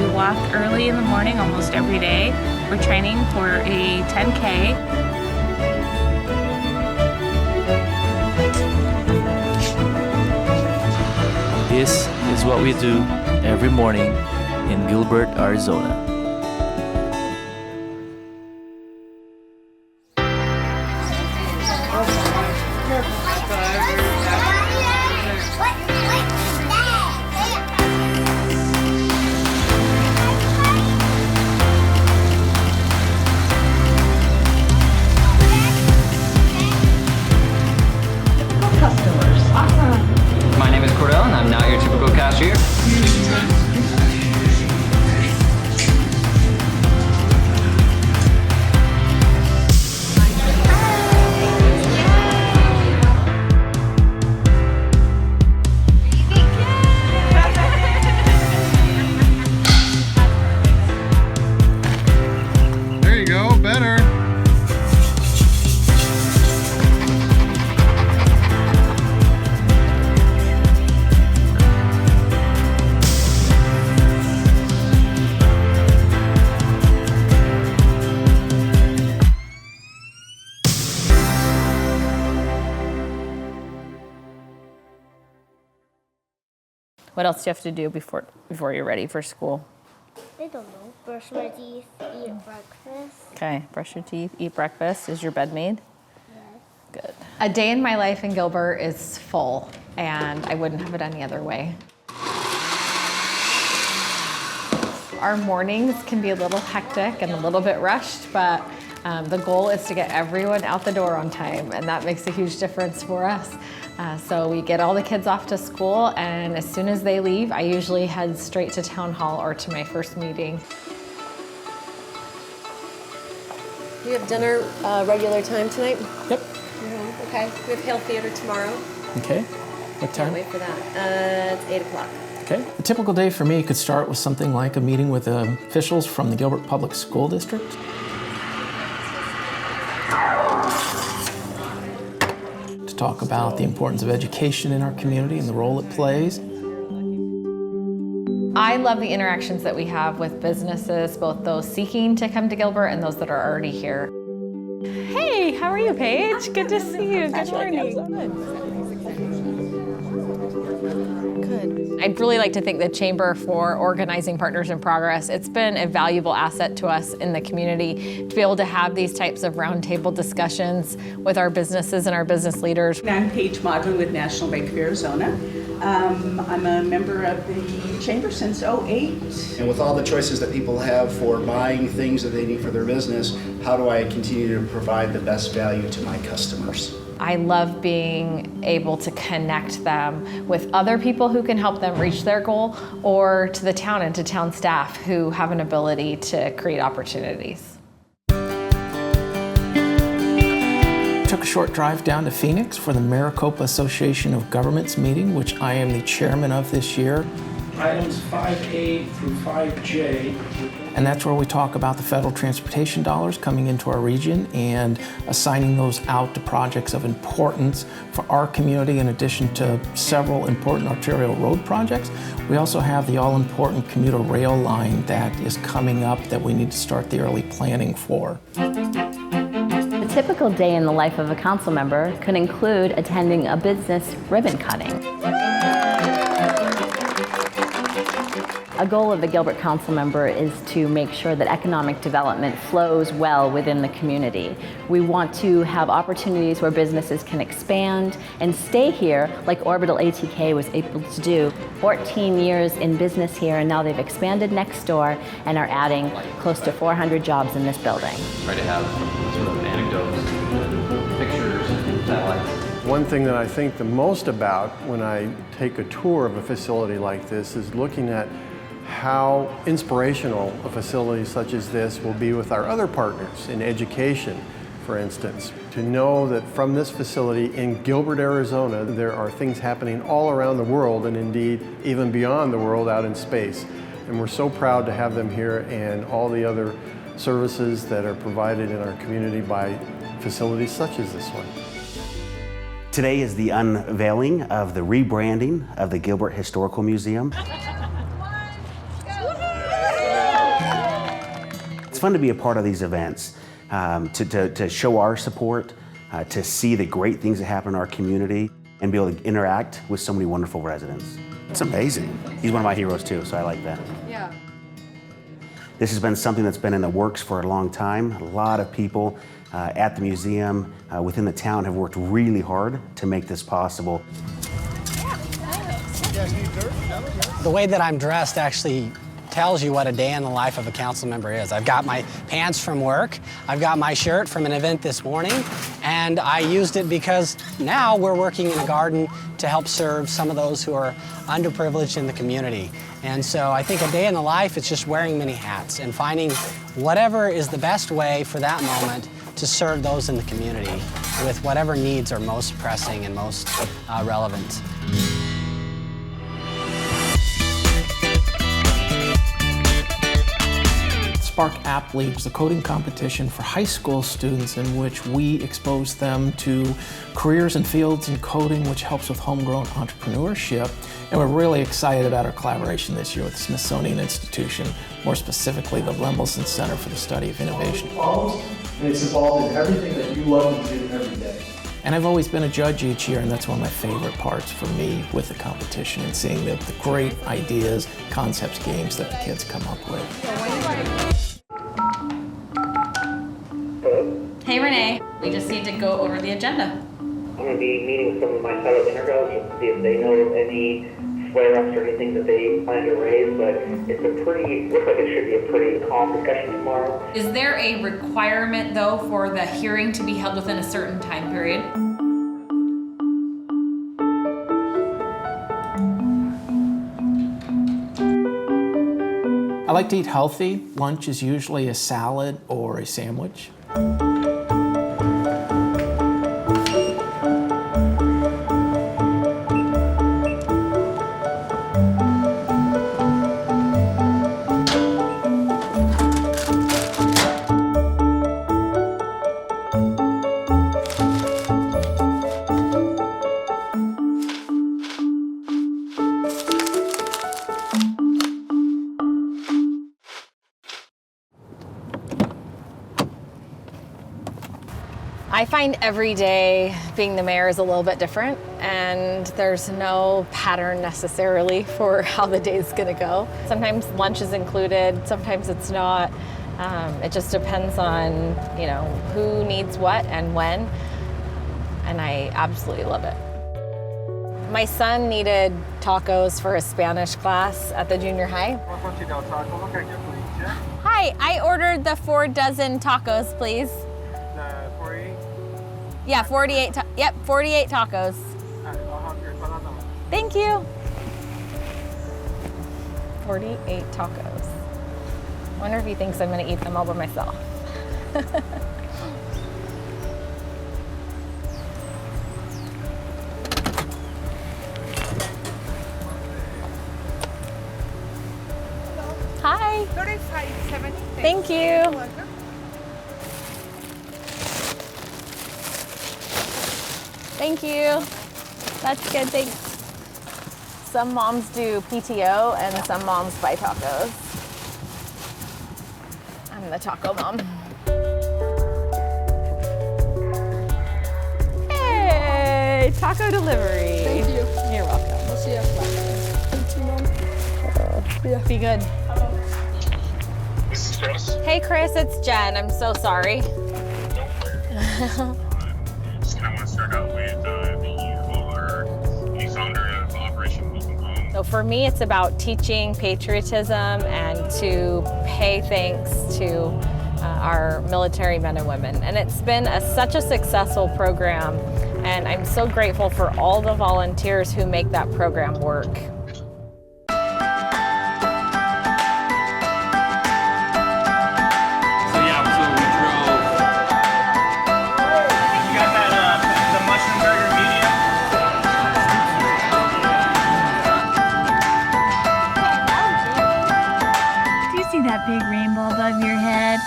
We walk early in the morning almost every day. We're training for a 10K. This is what we do every morning in Gilbert, Arizona. My name is Cordell, and I'm not your typical cashier. There you go, better. What else do you have to do before you're ready for school? I don't know. Brush my teeth, eat breakfast. Okay, brush your teeth, eat breakfast. Is your bed made? Yes. Good. A day in my life in Gilbert is full, and I wouldn't have it any other way. Our mornings can be a little hectic and a little bit rushed, but the goal is to get everyone out the door on time, and that makes a huge difference for us. So we get all the kids off to school, and as soon as they leave, I usually head straight to town hall or to my first meeting. We have dinner regular time tonight? Yep. Okay. We have Hale Theater tomorrow. Okay. What time? Can't wait for that. It's 8 o'clock. Okay. A typical day for me could start with something like a meeting with officials from the Gilbert Public School District. To talk about the importance of education in our community and the role it plays. I love the interactions that we have with businesses, both those seeking to come to Gilbert and those that are already here. Hey, how are you, Paige? Good to see you. Good morning. Good. I'd really like to thank the Chamber for organizing Partners in Progress. It's been a valuable asset to us in the community to be able to have these types of roundtable discussions with our businesses and our business leaders. I'm Paige Maudlin with National Bank of Arizona. I'm a member of the Chamber since '08. And with all the choices that people have for buying things that they need for their business, how do I continue to provide the best value to my customers? I love being able to connect them with other people who can help them reach their goal, or to the town and to town staff who have an ability to create opportunities. Took a short drive down to Phoenix for the Maricopa Association of Governments meeting, which I am the chairman of this year. Items 5A through 5J. And that's where we talk about the federal transportation dollars coming into our region and assigning those out to projects of importance for our community in addition to several important arterial road projects. We also have the all-important commuter rail line that is coming up that we need to start the early planning for. A typical day in the life of a council member could include attending a business ribbon cutting. A goal of a Gilbert council member is to make sure that economic development flows well within the community. We want to have opportunities where businesses can expand and stay here like Orbital ATK was able to do. 14 years in business here, and now they've expanded next door and are adding close to 400 jobs in this building. Try to have sort of anecdotes, pictures, and satellites. One thing that I think the most about when I take a tour of a facility like this is looking at how inspirational a facility such as this will be with our other partners in education, for instance. To know that from this facility in Gilbert, Arizona, there are things happening all around the world, and indeed even beyond the world out in space. And we're so proud to have them here and all the other services that are provided in our community by facilities such as this one. Today is the unveiling of the rebranding of the Gilbert Historical Museum. fun to be a part of these events, to show our support, to see the great things that happen in our community, and be able to interact with so many wonderful residents. It's amazing. He's one of my heroes too, so I like that. Yeah. This has been something that's been in the works for a long time. A lot of people at the museum, within the town, have worked really hard to make this possible. The way that I'm dressed actually tells you what a day in the life of a council member is. I've got my pants from work, I've got my shirt from an event this morning, and I used it because now we're working in a garden to help serve some of those who are underprivileged in the community. And so I think a day in the life is just wearing many hats and finding whatever is the best way for that moment to serve those in the community with whatever needs are most pressing and most relevant. Spark App League is a coding competition for high school students in which we expose them to careers and fields in coding, which helps with homegrown entrepreneurship. And we're really excited about our collaboration this year with the Smithsonian Institution, more specifically the Lemelson Center for the Study of Innovation. And it's involved in everything that you love to do every day. And I've always been a judge each year, and that's one of my favorite parts for me with the competition, and seeing the great ideas, concepts, games that the kids come up with. Hey Renee, we just need to go over the agenda. I'm going to be meeting with some of my fellow Intergos just to see if they know of any flare-ups or anything that they plan to raise, but it's looks like it should be a pretty calm discussion tomorrow. Is there a requirement though for the hearing to be held within a certain time period? I like to eat healthy. Lunch is usually a salad or a sandwich. I find every day being the mayor is a little bit different, and there's no pattern necessarily for how the day's gonna go. Sometimes lunch is included, sometimes it's not. It just depends on, who needs what and when, and I absolutely love it. My son needed tacos for a Spanish class at the junior high. Hi, I ordered the 4 dozen tacos, please. Yeah, 48, 48 tacos. Thank you. 48 tacos. Wonder if he thinks I'm gonna eat them all by myself. Hi. 35.70. Thank you. Thank you. That's good, thanks. Some moms do PTO and some moms buy tacos. I'm the taco mom. Hey, taco delivery. Thank you. You're welcome. We'll see you after. Yeah. Be good. This is Chris. Hey Chris, it's Jen. I'm so sorry. Just kind of want to start out with the founder of Operation Welcome Home. So for me, it's about teaching patriotism and to pay thanks to our military men and women. And it's been such a successful program, and I'm so grateful for all the volunteers who make that program work. That big rainbow above your head.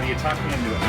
do you talk me into it?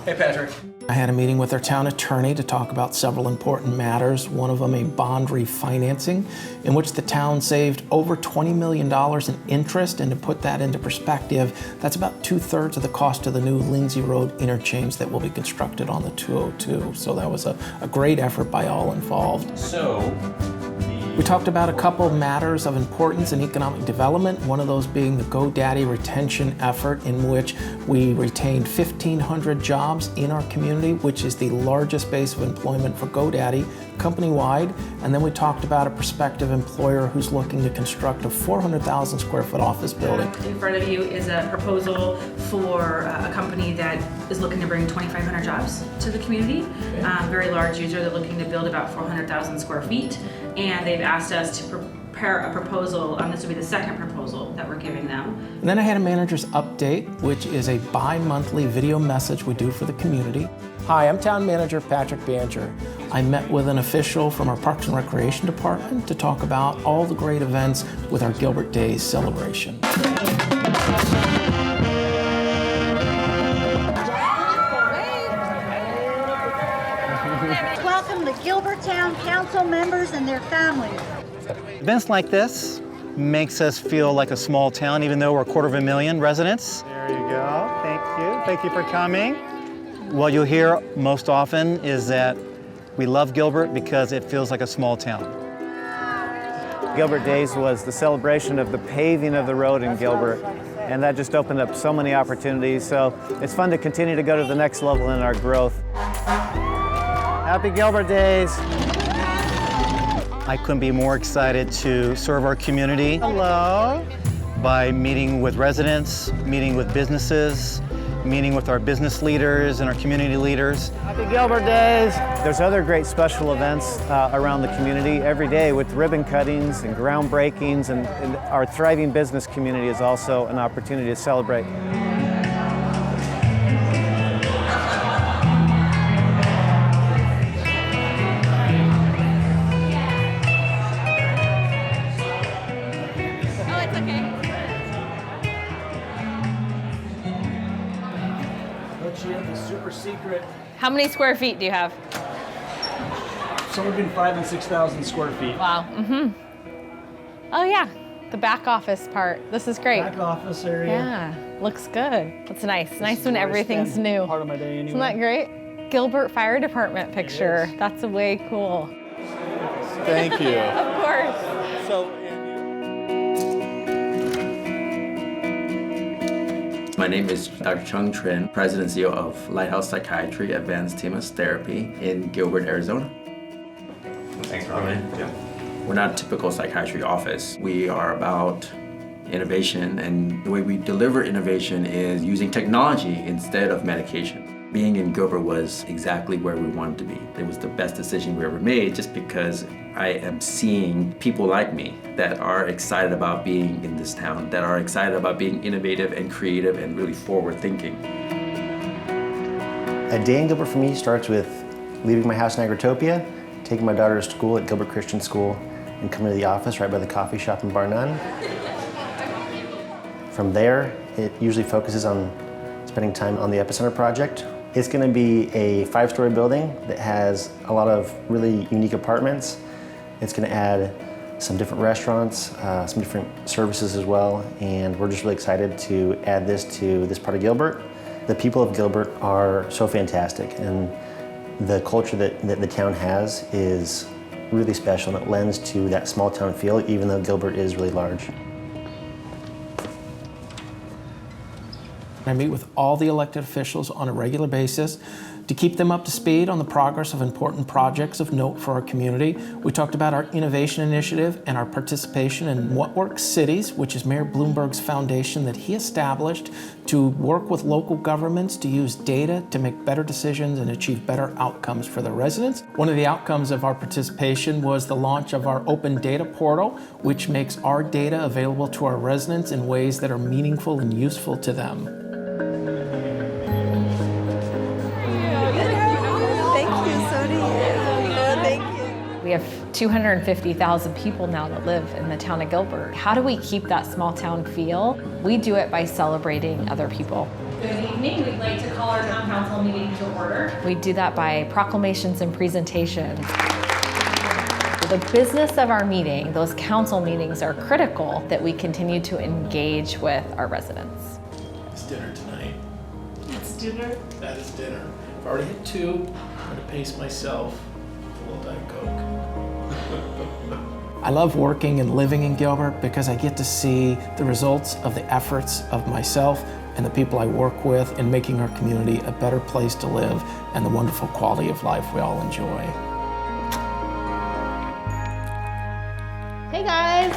Hey, Patrick. I had a meeting with our town attorney to talk about several important matters, one of them a bond refinancing in which the town saved over $20 million in interest, and to put that into perspective, that's about 2/3 of the cost of the new Lindsay Road interchange that will be constructed on the 202. So that was a great effort by all involved. We talked about a couple of matters of importance in economic development, one of those being the GoDaddy retention effort, in which we retained 1,500 jobs in our community, which is the largest base of employment for GoDaddy company-wide. And then we talked about a prospective employer who's looking to construct a 400,000 square foot office building. In front of you is a proposal for a company that is looking to bring 2,500 jobs to the community. Very large user. They're looking to build about 400,000 square feet. And they've asked us to prepare a proposal. This will be the second proposal that we're giving them. And then I had a manager's update, which is a bi-monthly video message we do for the community. Hi, I'm Town Manager Patrick Bancher. I met with an official from our Parks and Recreation Department to talk about all the great events with our Gilbert Days celebration. Welcome to Gilbert Town Council members and their families. Events like this makes us feel like a small town, even though we're 250,000 residents. There you go. Thank you. Thank you for coming. What you'll hear most often is that we love Gilbert because it feels like a small town. Gilbert Days was the celebration of the paving of the road in Gilbert, and that just opened up so many opportunities. So it's fun to continue to go to the next level in our growth. Happy Gilbert Days. I couldn't be more excited to serve our community. Hello. By meeting with residents, meeting with businesses, meeting with our business leaders and our community leaders. Happy Gilbert Days. There's other great special events around the community every day with ribbon cuttings and groundbreakings, and our thriving business community is also an opportunity to celebrate. Secret. How many square feet do you have? Somewhere between 5,000 and 6,000 square feet. Wow. Oh yeah, the back office part. This is great. Back office area. Yeah, looks good. It's nice. Nice when everything's new. Part of my day anyway. Isn't that great? Gilbert Fire Department picture. That's way cool. Thank you. Of course. So. My name is Dr. Chung Trin, President and CEO of Lighthouse Psychiatry Advanced TMS Therapy in Gilbert, Arizona. Thanks for coming in. Yeah. We're not a typical psychiatry office. We are about innovation, and the way we deliver innovation is using technology instead of medication. Being in Gilbert was exactly where we wanted to be. It was the best decision we ever made, just because I am seeing people like me that are excited about being in this town, that are excited about being innovative and creative and really forward thinking. A day in Gilbert for me starts with leaving my house in Agritopia, taking my daughter to school at Gilbert Christian School, and coming to the office right by the coffee shop in Bar None. From there, it usually focuses on spending time on the Epicenter project. It's going to be a 5-story building that has a lot of really unique apartments. It's going to add some different restaurants, some different services as well, and we're just really excited to add this to this part of Gilbert. The people of Gilbert are so fantastic, and the culture that the town has is really special, and it lends to that small town feel, even though Gilbert is really large. I meet with all the elected officials on a regular basis to keep them up to speed on the progress of important projects of note for our community. We talked about our innovation initiative and our participation in What Works Cities, which is Mayor Bloomberg's foundation that he established to work with local governments to use data to make better decisions and achieve better outcomes for their residents. One of the outcomes of our participation was the launch of our open data portal, which makes our data available to our residents in ways that are meaningful and useful to them. We have 250,000 people now that live in the town of Gilbert. How do we keep that small town feel? We do it by celebrating other people. Good evening. We'd like to call our town council meeting to order. We do that by proclamations and presentations. The business of our meeting, those council meetings, are critical that we continue to engage with our residents. It's dinner tonight. It's dinner. That is dinner. I've already had 2. I'm going to pace myself. A little Diet Coke. I love working and living in Gilbert because I get to see the results of the efforts of myself and the people I work with in making our community a better place to live and the wonderful quality of life we all enjoy. Hey guys.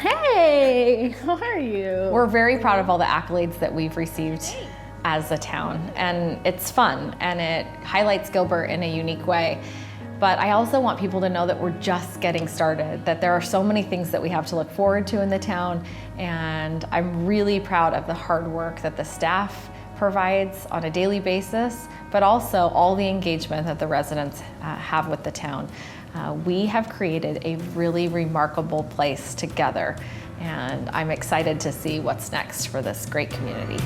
Hey, how are you? We're very proud of all the accolades that we've received as a town, and it's fun and it highlights Gilbert in a unique way. But I also want people to know that we're just getting started, that there are so many things that we have to look forward to in the town, and I'm really proud of the hard work that the staff provides on a daily basis, but also all the engagement that the residents have with the town. We have created a really remarkable place together, and I'm excited to see what's next for this great community.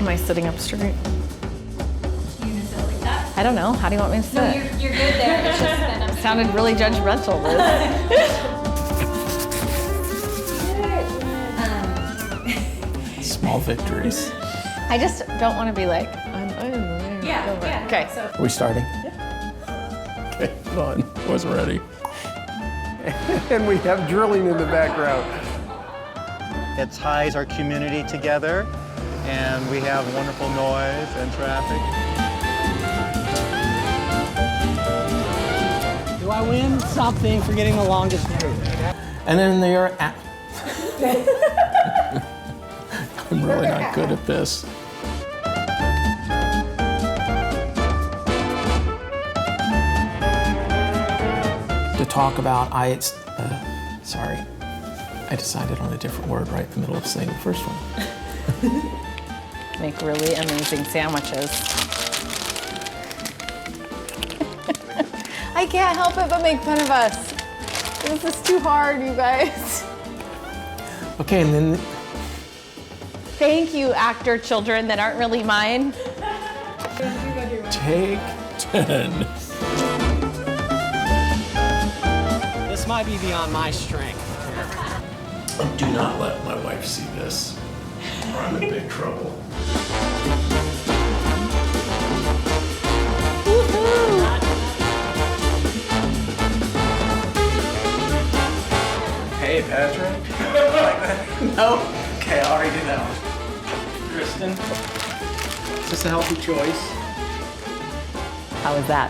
Am I sitting up straight? You gonna sit like that? I don't know. How do you want me to sit? No, you're good there. It's just that I'm Sounded really judgmental, Liz. Small victories. I just don't want to be like, Yeah. Okay. So Are we starting? Okay, hold on. Wasn't ready. And we have drilling in the background. It ties our community together, and we have wonderful noise and traffic. Do I win something for getting the longest route? And then they're I'm really not good at this. To talk about, I decided on a different word right in the middle of saying the first one. Make really amazing sandwiches. I can't help it but make fun of us. This is too hard, you guys. Okay, and then Thank you, actor children that aren't really mine. take 10. This might be beyond my strength. Do not let my wife see this, or I'm in big trouble. Hey, Patrick. No? Okay, I already did that one. Kristen, is this a healthy choice? How was that?